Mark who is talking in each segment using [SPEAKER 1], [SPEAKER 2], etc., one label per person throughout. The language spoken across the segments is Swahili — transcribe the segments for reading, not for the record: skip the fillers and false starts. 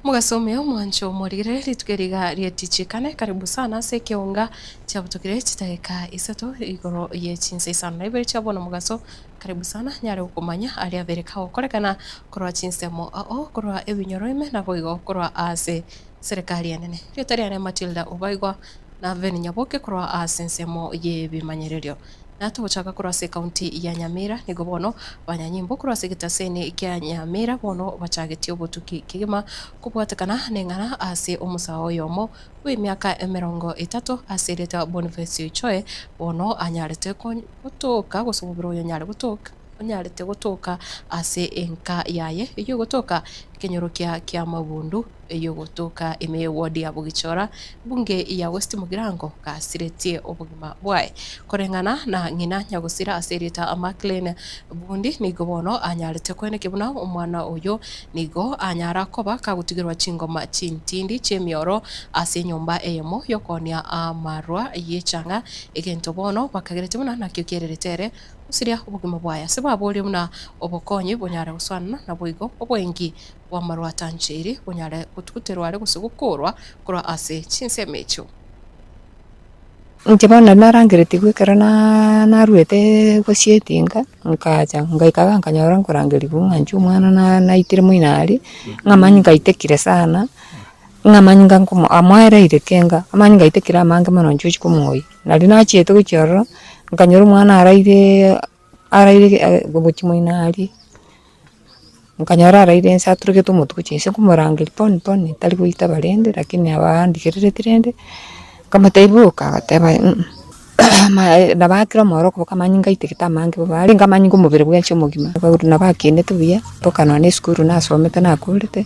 [SPEAKER 1] Mugasome mwancho morire ritugeriga rietichikane karibu sana se kiunga cha butugire chiteka isato igoro ye chinse sana ibere chabona mugaso karibu sana nyare ukumanya ali abereka okorekana korwa chinsemo korwa ebinyoroime na boigo korwa ase serikali enene ritari ne Matilda Ubaigwa na Veni Nyaboke korwa ase nsemo ye bimanyererio nato buchaka korwa se county ya Nyamira nigo bono banyanyimbo korwa se gitaseni kya Nyamira bono bachagetio botuki kigima kubwatakana nengana ase omusao yomo w'imyaka 30 asereta Boniface Choe bono anyarete kutoka gusubira uyo nyare gutoka onyarete gutoka ase enka yaye iyo gutoka kenyorokia kya Mabundu iyo gutoka ime wodi ya Bugichora bunge ya West Mugirango kasiretie obugima bwae korengana na ngina nyagusira asereta Maclean Bundi nigo bono anyarete kwene kibuna umwana uyo nigo anyara koba kagutigirwa chingoma chintindi chemioro ase nyomba eyemo yokonia amarwa yechanga egento bono bakagerete muna nakyo kereretere usiria ubugima bwaya sibaburi muna obokonyi bonyara guswana na boigo obwengi wa marwa tanchiri bonyara kutukuterware gusugukorwa kora ase chinsemecho
[SPEAKER 2] Njabana narangirete gwikara na ruete gusietinga nkaja ngaikaga nkanyora nkurangiri bunganju mwana na itire muinari ngamanyi ngaitekire sana ngamanyi nganko amwere irekenga amanyi ngaitekira amange mono njuchi kumoi nari nachiete guchoro nkanyora mwana araire gobuchi muinari nkanyora araire nsaturuke tumutuku chinse kumurangiri poni tali kuita balende lakini abandikirire tirende kama taibuka gateba nabakira moro ko kamanyi ngaitekita mangi bari ngamanyi ngumubire bwenche mugima nabakine tubiya tokana ne skuru nasomete nakurite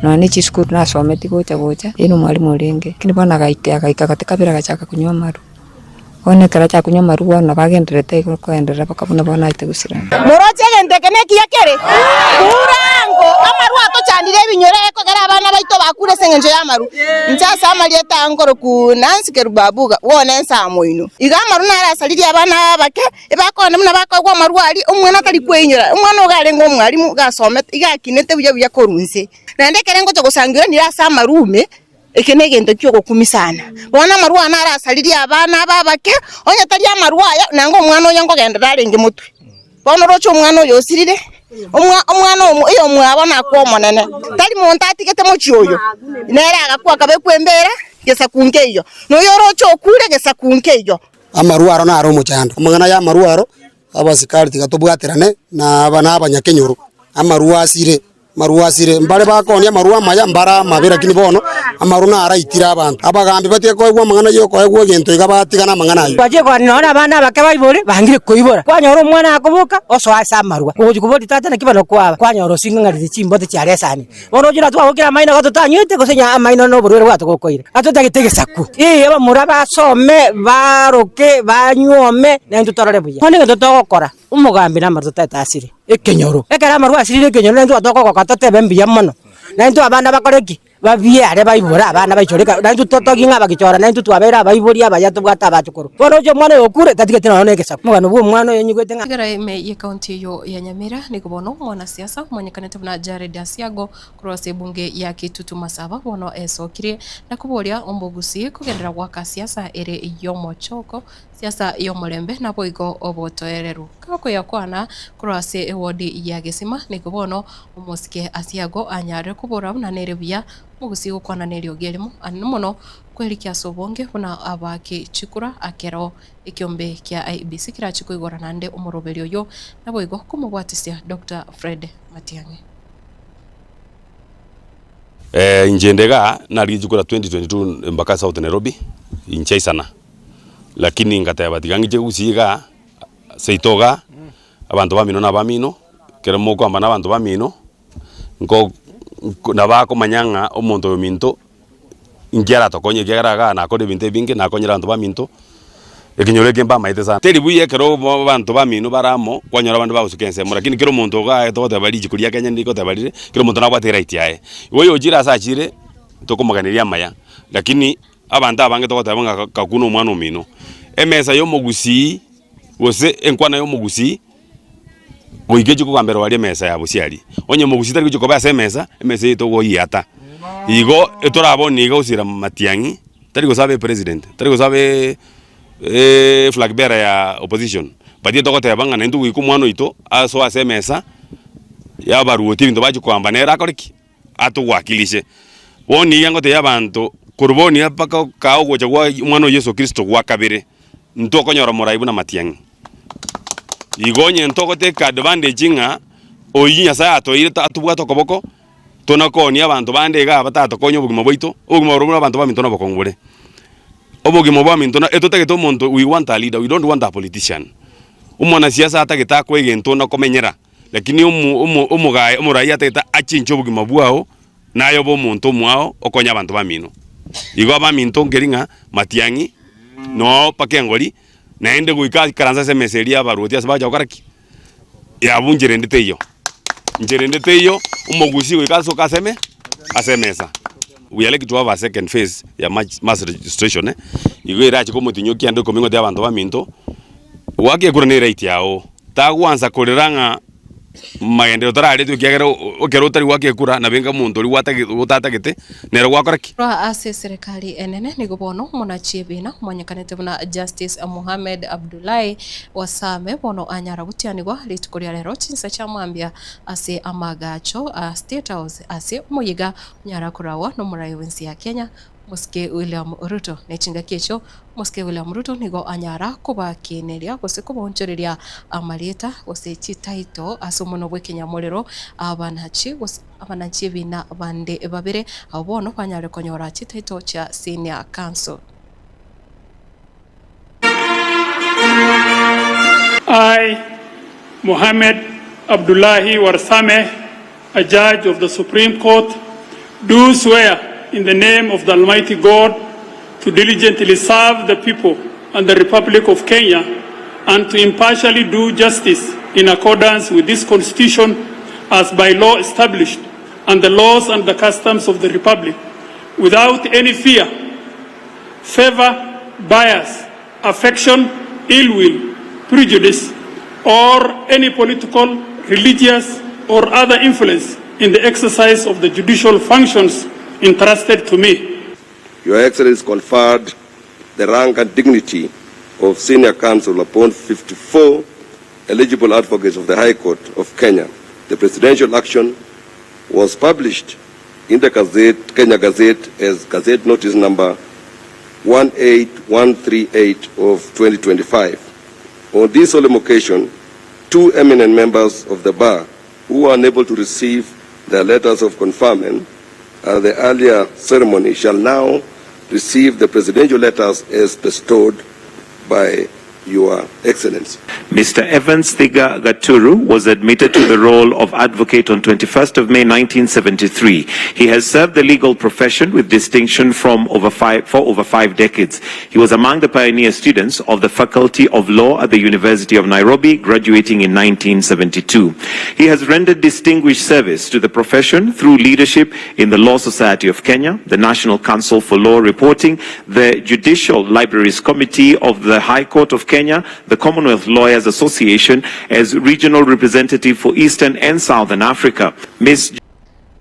[SPEAKER 2] no ne chi skuru nasomete gocha ino mwalimu renge kini bona gaika katekabira gachaka kunywa maru one kara cha kunywa maru wana bagenderete ko endera bakabona bona ite gusira
[SPEAKER 3] moroche gendeke ne kiyakere urango amaru atochandire binyore ko gara abana baito bakure sengenje y'amaru nchasa amalieta angoro ku Nancy Kerubabuga wone nsamo ino iga amaru narasaliri abana bake ebakone muna bakogwa amaru ali umwana atari kwenyura umwana ogare ngo mwalimu gasomete iga kinete buya korunse nandekere ngo togosangira nirasa amarume ekene gento cyoko kumisana bona marwa narasaliri abana babake onya tari amarwa nango umwana oyango genda darenge mutwe bona rocho umwana yosirire umwana iyo mwabona ko monene tari monta atikete mochyoyo nera agakwa kabe kwembera gesa kunkeyo no yorocho kure gesa kunkeyo
[SPEAKER 4] amarwaro naro muchando umwana ya marwaro abasikari tigatobwaterane na abana abanyakenyoro maruasire mbare bakonia marua maya mbara mabira kini bono amaruna araitira abantu abagambi batie ko egwa mangana yo ko egwa gento igabatigana mangana yo
[SPEAKER 3] baje kwa nona abana bakabayibore bangire koibora kwanyoro umwana akubuka oso asa marua uji kubodi tata na kibano kwa kwanyoro singa ngari chimbote cyare sane bono jira twabukira maino gatutanyite gusenya amaino no burwere bwato gokoira atotagitege saku aba muraba some baroke banyome nendo torore buya kone gatotokora umugambi namazo tata asire ekenyoro ekara marua asire ekenyoro nendo atoko katatebe mbiya mono nendo abana bakoreki babie are bayibora abana bayichoreka nendo totoginga bagichora nendo twabera bayibori abayato bwata bachukuru boroje mwana yokure tatigete none kesa mugano bwo mwana yenyugwete nga
[SPEAKER 1] gara ime ye county yo ya Nyamira nikubono mwana siasa mwanyekanete na Jared Asiago kurose bunge ya Kitutu Masaba bono esokire nakuboria ombogusi kugendera gwaka siasa ere yomochoko siasa yomulembe na boigo obotoereru kako yakwana kurase ewodi ya Gesima nikubono omosike Asiago anyare kubora na nerebia mugusi gukwana nerio gelimo anomono kwelikia sobonge buna abaki chikura akero ikiombe kia IBC kira chikuigora nande umurobelio yo naboigo kumubwatisia Dr. Fred Matiang'i
[SPEAKER 5] njendega narijukura 2022 mpaka South Nairobi inchaisana lakini ngatayabatigangije gusiga seitoga abantu bamino na bamino keremo kwamba nabantu bamino ngo nabako manyanga omonto yominto ingiara tokonye gyaraga na kode binte binge na konyera abantu baminto ekinyore kemba maite sana teri buye kero abantu bamino baramo kwanyora abantu bawusukense lakini kero monto ga tote baliji kulia Kenya ndiko tabalire kero monto nabwate right yae woyo jira sachire tokomaganiria maya lakini abantu abange tokote banga kakuno mwana omino emesa yo mugusi wose enkwana yo mugusi boigeje ko kambero wali mesa ya busiali onye mugusi tari ko ba semesa emesa ito go yata igo etoraboni igo usira Matiang'i tari gosabe president tari gosabe flag bearer ya opposition batie togoteba ng'ana ntugu ikumwano ito aso asemesa ya baruoti bintu bachi kwamba nera akoreki atugwakilishe woni yangote yabantu kuruboni apaka kao gocha gwa mwana Yesu Kristo gwa kabire ntokonyora moraibu na Matiang'i igonye ntogoteka advantage nga oyinya sa atoire atubwa tokoboko tonakonia abantu bandega batatokonya obugimo boito obugimo borobura abantu baminto na bokongore obugimo baminto na etotagete omonto we want a leader, we don't want a politician. Umwana siasa atageta kwegento na komenyera lakini umugaye umurai atageta achincho obugimo bwao nayo bo muntu mwao okonya abantu bamino igo baminto ngeringa Matiang'i no pakengori naende guika karanza semeseria baruoti asabaja okaraki yabunjire nditeyo njerendete iyo umugusi wikaso kaseme asemesa we are like to have a second phase ya mass registration igo irachi ko mutinyo kiande ko mingo de abantu baminto wake kurane right yao tagwanza kuriranga maende utarare tu kiagera okerotari wake kura na benga muntu ri watatagete nero gwakoraki
[SPEAKER 1] ra ase serikali enene ni gobono munachibina mwanyakanete buna Justice Mohamed Abdullahi Wasame bono anyara gutianigwa litukuria rero chinsa cha mwambia ase amagacho State House ase muyiga nyara kurawa no murai wensi ya Kenya Muske William Ruto nechinga kecho Muske William Ruto nigo anyara kubakineria gose kubonchereria amarita gose chitaito asomono bwe Kenya morero abanachi bina bande babire abono banyare konyora chitaito cha senior council.
[SPEAKER 6] I, Mohamed Abdullahi Warsame, a judge of the Supreme Court, do swear in the name of the Almighty God to diligently serve the people and the Republic of Kenya and to impartially do justice in accordance with this Constitution as by law established and the laws and the customs of the Republic, without any fear, favor, bias, affection, ill will, prejudice, or any political, religious, or other influence in the exercise of the judicial functions entrusted to me.
[SPEAKER 7] Your Excellency conferred the rank and dignity of Senior Counsel upon 54 eligible advocates of the High Court of Kenya. The presidential action was published in the Gazette, Kenya Gazette as Gazette Notice number 18138 of 2025. On this solemn occasion, two eminent members of the bar who were unable to receive their letters of conferment at the earlier ceremony shall now receive the presidential letters as bestowed by Your Excellency.
[SPEAKER 8] Mr. Evans Thiga Gaturu was admitted to the role of advocate on 21st of May 1973. He has served the legal profession with distinction for over 5 decades. He was among the pioneer students of the Faculty of Law at the University of Nairobi, graduating in 1972. He has rendered distinguished service to the profession through leadership in the Law Society of Kenya, the National Council for Law Reporting, the Judicial Libraries Committee of the High Court of Kenya, the Commonwealth Lawyers Association, as regional representative for Eastern and Southern Africa. Ms.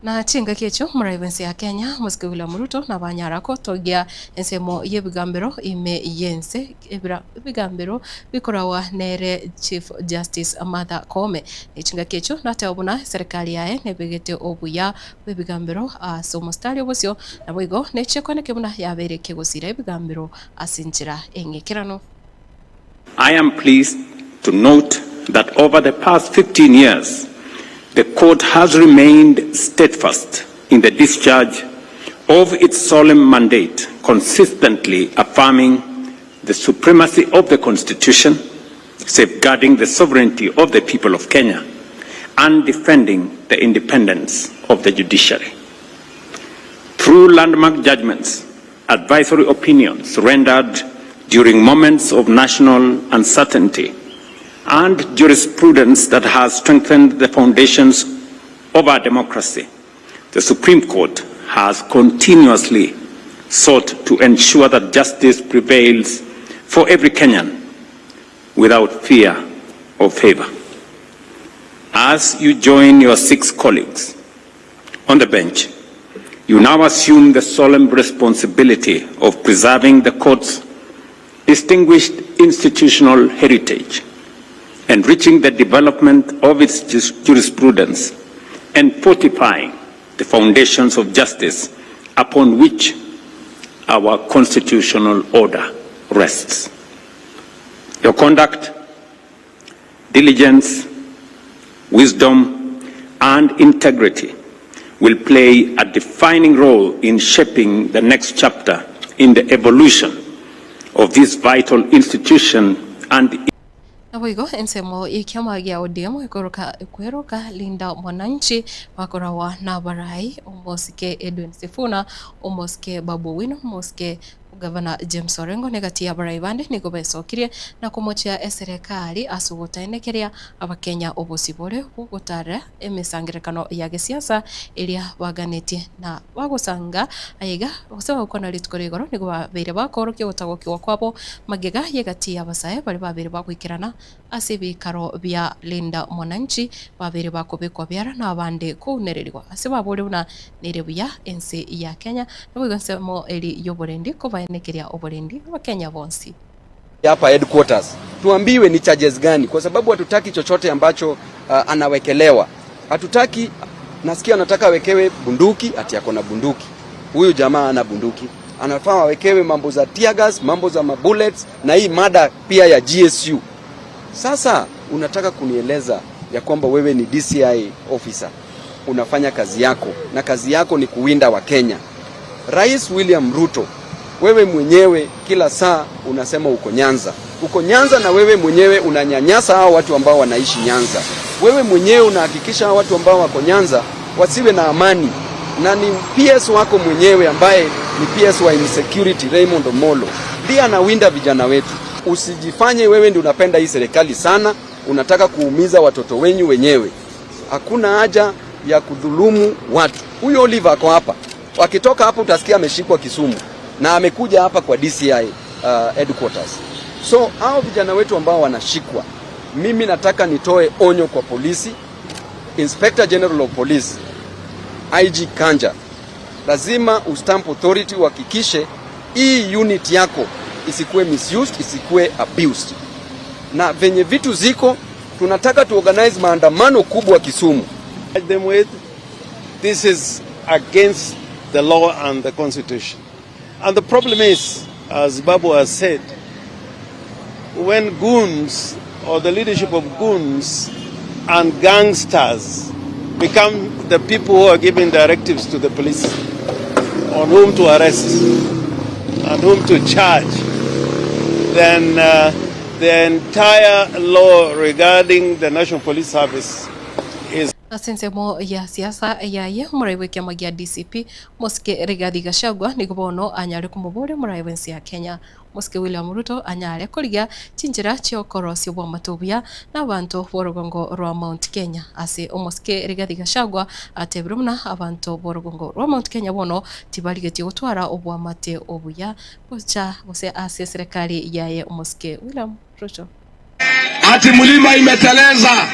[SPEAKER 1] Na chinga kecho muraibensi ya Kenya Muske William Ruto na banyarako togia ensemo yebigambiro ime yense ebigambiro bikorawa nere Chief Justice Martha Koome chinga kecho natabuna serikali yae nebegete obuya bebigambiro somostali obusyo naboigo nechekone kebuna yabereke gusira ebigambiro asinjira engekirano.
[SPEAKER 9] I am pleased to note that over the past 15 years, the court has remained steadfast in the discharge of its solemn mandate, consistently affirming the supremacy of the Constitution, safeguarding the sovereignty of the people of Kenya, and defending the independence of the judiciary. Through landmark judgments, advisory opinions rendered during moments of national uncertainty, and jurisprudence that has strengthened the foundations of our democracy, the Supreme Court has continuously sought to ensure that justice prevails for every Kenyan without fear or favor. As you join your 6 colleagues on the bench, you now assume the solemn responsibility of preserving the court's distinguished institutional heritage, enriching the development of its jurisprudence, and fortifying the foundations of justice upon which our constitutional order rests. Your conduct, diligence, wisdom, and integrity will play a defining role in shaping the next chapter in the evolution of this vital institution and
[SPEAKER 1] Nawigo ensemo ikiama ya ODM ikweruka Linda Mwananchi wakorawa na barai umosike Edwin Sifuna umosike Babu Wino umosike Gavana James Orengo negatia barai bande niko besokirie na kumochia serikali asugutaenekeria abakenya obosibore gutara emisangirekano ya gisiasa iria waganeti na wagusanga ayiga usaba ukona litkorigoro niko babere bakorokia gutagokwa kwabo magega yegatia abasaye bari babere bakwikirana asibikaro bya Linda Mwananchi babere bakobekwa byara na abande kunererirwa asibabure una nerebuya ensi ya Kenya nabwo eri yoborendi nekeria oborendi wa Kenya bonsi
[SPEAKER 10] hapa headquarters tuambiwe ni charges gani, kwa sababu hatutaki chochote ambacho anawekelewa. Hatutaki, nasikia anataka awekewe bunduki, ati yako na bunduki. Huyu jamaa ana bunduki, anafaa awekewe mambo za tear gas, mambo za mabullets na hii mada pia ya GSU. Sasa unataka kunieleza ya kwamba wewe ni DCI officer, unafanya kazi yako na kazi yako ni kuwinda wa Kenya. Rais William Ruto, wewe mwenyewe kila saa unasema uko Nyanza. Uko Nyanza na wewe mwenyewe unanyanyasa hao watu ambao wanaishi Nyanza. Wewe mwenyewe unahakikisha hao watu ambao wako Nyanza wasiwe na amani. Na ni PS wako mwenyewe ambaye ni PS wa insecurity Raymond Omolo ndiye anawinda vijana wetu. Usijifanye wewe ndio unapenda hii serikali sana, unataka kuumiza watoto wenyu wenyewe. Hakuna haja ya kudhulumu watu. Huyo Oliver ako hapa. Wakitoka hapo utasikia ameshikwa Kisumu na amekuja hapa kwa DCI headquarters. So hao vijana wetu ambao wanashikwa, mimi nataka nitoe onyo kwa polisi, Inspector General of Police, IG Kanja. Lazima ustamp authority uhakikishe hii unit yako isikuwe misused, isikuwe abused. Na venye vitu ziko, tunataka tuorganize maandamano kubwa Kisumu.
[SPEAKER 11] This is against the law and the constitution. And the problem is, as Babu has said, when goons or the leadership of goons and gangsters become the people who are giving directives to the police on whom to arrest and whom to charge, then the entire law regarding the National Police Service is
[SPEAKER 1] Asensemo ya siasa yaye muraiwe kiama gia DCP Moske Rigathi Gachagua nigubono anyare kumubure muraiwe nsi ya Kenya. Moske William Ruto anyare kuriga chinjira chiokorosi bwa matubia na abantu borogongo rwa Mount Kenya. Ase Moske Rigathi Gachagua atebrumna abantu borogongo rwa Mount Kenya bono tibarigeti gutwara obwa mate obuya bucha bose ase serikali yaye Moske William Ruto.
[SPEAKER 12] Ati mulima imeteleza.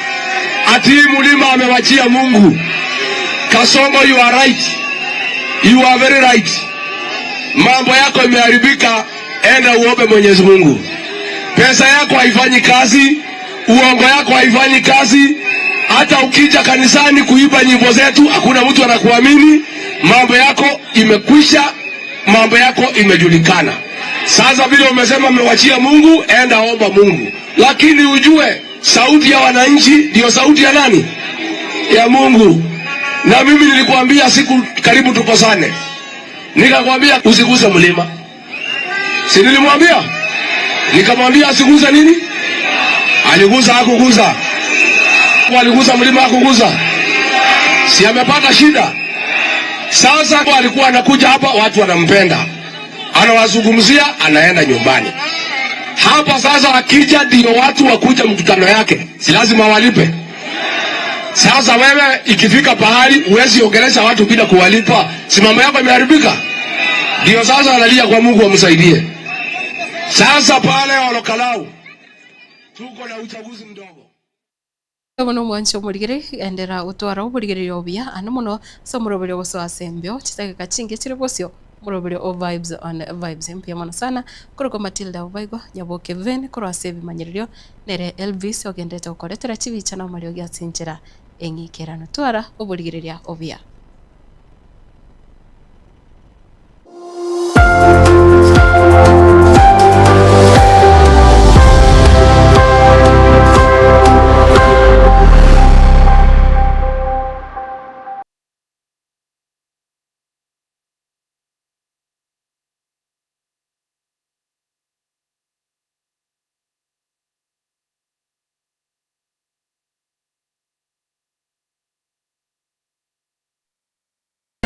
[SPEAKER 12] Ati mulima amewachia Mungu. Kasongo, you are right. You are very right. Mambo yako imeharibika, enda uombe Mwenyezi Mungu. Pesa yako haifanyi kazi, uongo yako haifanyi kazi. Hata ukija kanisani kuimba nyimbo zetu, hakuna mtu anakuamini. Mambo yako imekwisha, mambo yako imejulikana. Sasa vile umesema umewachia Mungu, enda omba Mungu. Lakini ujue sauti ya wananchi ndio sauti ya nani? Ya Mungu. Na mimi nilikuambia siku karibu tukosane, nikakwambia usiguze mlima. Si nilimwambia? Nikamwambia asiguze nini? Aliguza hakuguza? Aliguza mlima hakuguza? Si amepata shida? Sasa alikuwa anakuja hapa, watu wanampenda, anawazungumzia, anaenda nyumbani. Hapa sasa akija ndio watu wakuja mkutano yake, si lazima walipe. Sasa wewe ikifika pahali uwezi ongelesha watu bila kuwalipa, si mambo yako imeharibika? Ndio sasa analia kwa Mungu amsaidie. Sasa pale Olokalau tuko na uchaguzi mdogo.
[SPEAKER 1] Bono mwancho murigere endera utwara uburigere yobia anamuno so murobere boso asembyo kitaka chinge chire bosyo murobere o vibes on vibes mpya mana sana kuruko Matilda Ubaigo nyaboke ven kuro asebi manyirio nere Elvis ogendete ukoretera chibicha na Mario gyatsinjira engikerano twara uburigireria obia.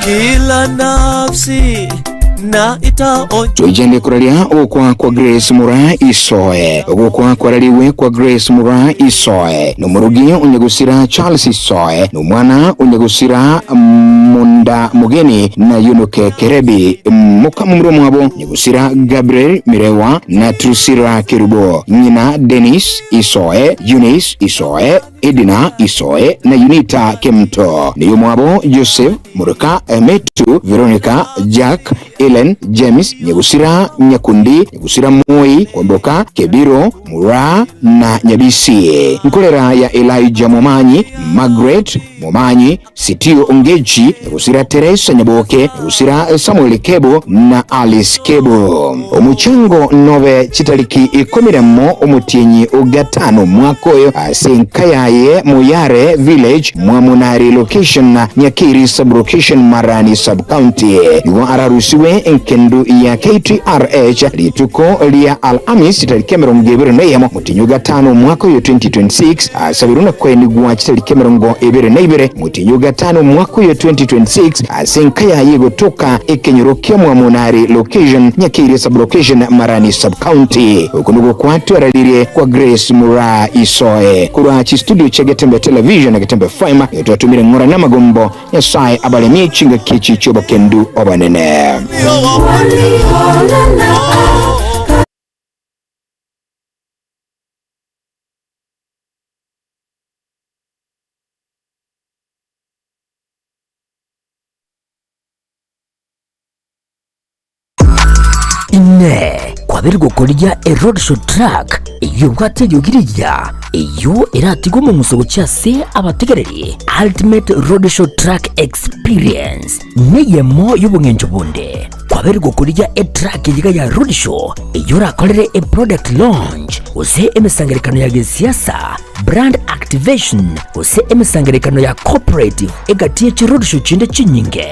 [SPEAKER 13] Kila nafsi na itaonja
[SPEAKER 14] tujende kuralia okwa kwa Grace Mura Isoe okwa kwaraliwe kwa Grace Mura Isoe numurugi unyegusira Charles Isoe numwana unyegusira Munda Mugeni na Yunuke Kerebi mukamumuro mwabo nyegusira Gabriel Mirewa na Trusira Kirubo nyina Dennis Isoe, Eunice Isoe, Edina Isoe na Unita Kemto niyo mwabo Joseph Muruka Emetu Veronica Jack Ellen James nyegusira Nyakundi nyegusira Moi Kwamboka Kebiro Mura na Nyabisi nkolera ya Elijah Momanyi Margaret Momanyi Sitio Ongeji nyegusira Teresa Nyaboke nyegusira Samuel Kebo na Alice Kebo omuchango nove chitaliki ikomiremo omutienyi ugatano mwakoyo asenkayaye Muyare Village Mwamunari location na Nyakiri sublocation Marani subcounty yuwa ararusiwe enkendu ya KTRH lituko lia Alhamis chitaliki mirongo neyemo mutinyu gatano mwakoyo 2026 asabiruna kweni guwa chitaliki mirongo ibere mutinyu gatano mwakoyo 2026 asenkayaye gotoka ekenyurokia Mwamunari location Nyakiri sublocation Marani subcounty ukunugo kwatu aralirie kwa Grace Mura Isoe kura studio cha Getembe Television na Getembe Fime yotuatumire ngora na magombo ya sai abalemi chinga kichi choba kendu obanene
[SPEAKER 15] ine kwabirgo kolija road show track iyo bwate yogirija iyo iratigo mu musogo cyase abategereri ultimate road show track experience niyemo y'ubungenjo bunde kwabirgo kolija track yiga ya road show iyo rakolere product launch ose emesangerekano ya siasa brand activation ose emesangerekano ya cooperative egatiye road show chinde chinyinge